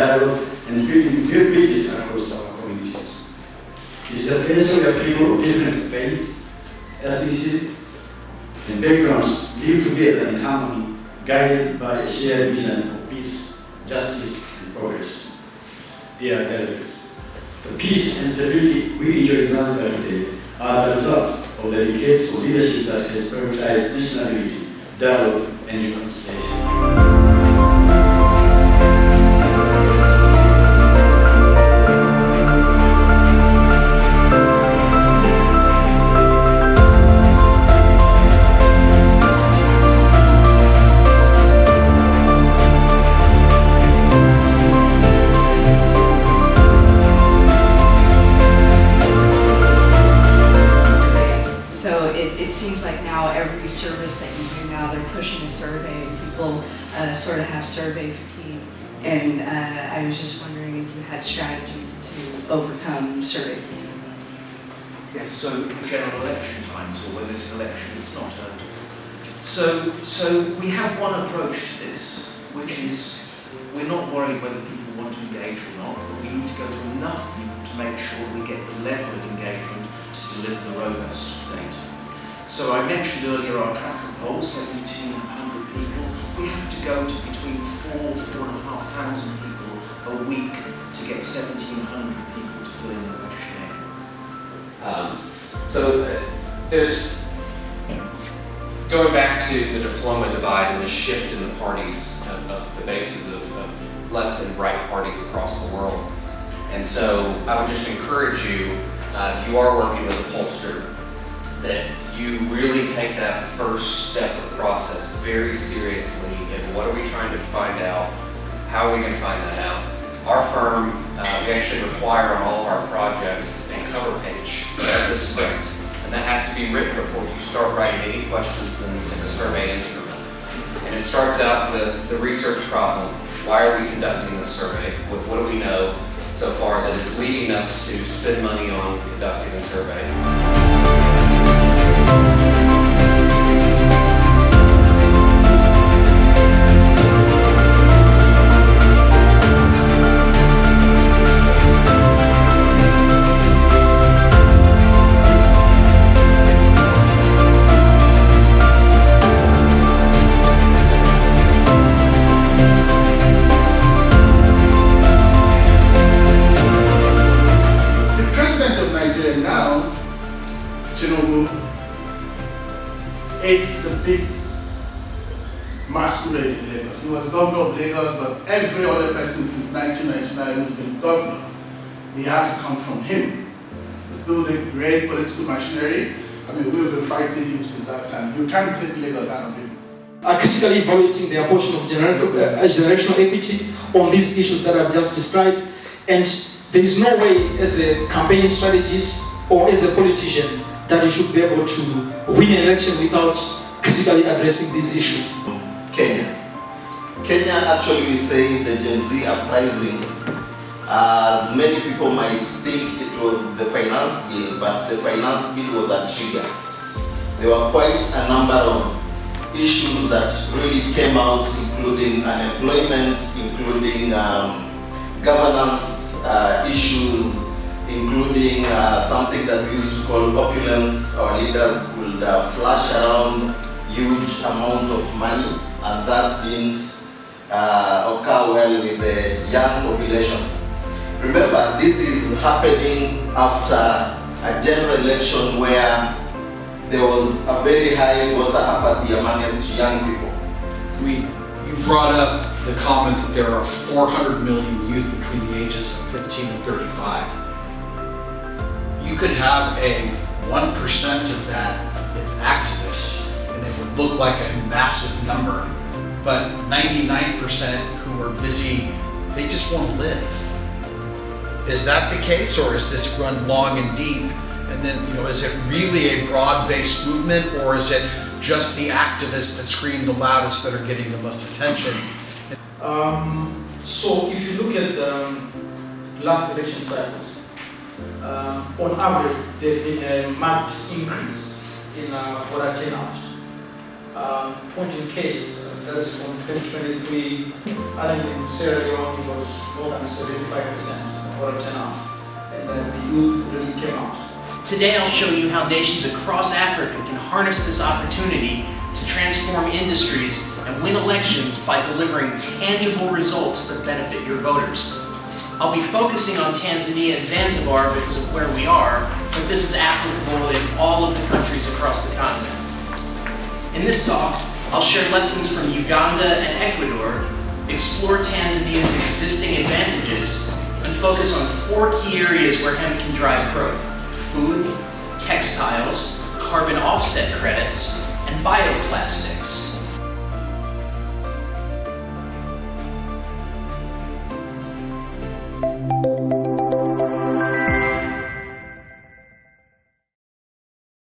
dialogue, and building new bridges across our communities. It is a place where people of different faith, ethnicities, and backgrounds live together in harmony, guided by a shared vision of peace, justice, and progress. Dear delegates, the peace and stability we enjoy in Zanzibar today are the results of the decades of leadership that has prioritized national unity, dialogue, and reconciliation. It seems like now every service that you do now, they're pushing a survey, and people sort of have survey fatigue. And I was just wondering if you had strategies to overcome survey fatigue. Yes, so general election times, or when there's an election, it's not So we have one approach to this, which is we're not worried whether people want to engage or not, but we need to go to enough people to make sure we get the level of engagement to deliver the robust data. So I mentioned earlier our tracker poll, 1,700 people. We have to go to between 4,500 people a week to get 1,700 people to fill in the questionnaire. There's, going back to the diploma divide and the shift in the parties of the bases of left and right parties across the world. And so I would just encourage you, if you are working with a pollster, that you really take that first step of the process very seriously. And what are we trying to find out? How are we going to find that out? Our firm, we actually require on all of our projects a cover page of the script. And that has to be written before you start writing any questions in the survey instrument. And it starts out with the research problem. Why are we conducting this survey? What do we know so far that is leading us to spend money on conducting a survey? It's the big masquerade in Lagos. He was governor of Lagos, but every other person since 1999 who's been governor, he has to come from him. He's building great political machinery. I mean, we've been fighting him since that time. You can't take Lagos out of him. Are critically evaluating their portion of generational equity on these issues that I've just described, and there is no way as a campaign strategist or as a politician that you should be able to win an election without critically addressing these issues. Kenya actually, we say the Gen Z uprising, as many people might think it was the finance bill, but the finance bill was a trigger. There were quite a number of issues that really came out, including unemployment, including governance issues, including something that we used to call opulence. Our leaders would flash around huge amount of money, and that didn't occur well with the young population. Remember, this is happening after a general election where there was a very high voter apathy amongst young people. You brought up the comment that there are 400 million youth between the ages of 15 and 35. You could have a 1% of that as activists, and it would look like a massive number, but 99% who are busy, they just want to live. Is that the case, or is this run long and deep? And then, is it really a broad-based movement, or is it just the activists that scream the loudest that are getting the most attention? So if you look at the last election cycles, on average, there's been a marked increase in voter turnout. Point in case, that's from 2023. I think in Sierra Leone it was more than 75% voter turnout, and then the youth really came out. Today I'll show you how nations across Africa can harness this opportunity to transform industries and win elections by delivering tangible results that benefit your voters. I'll be focusing on Tanzania and Zanzibar because of where we are, but this is applicable in all of the countries across the continent. In this talk, I'll share lessons from Uganda and Ecuador, explore Tanzania's existing advantages, and focus on 4 key areas where hemp can drive growth: food, textiles, carbon offset credits, and bioplastics.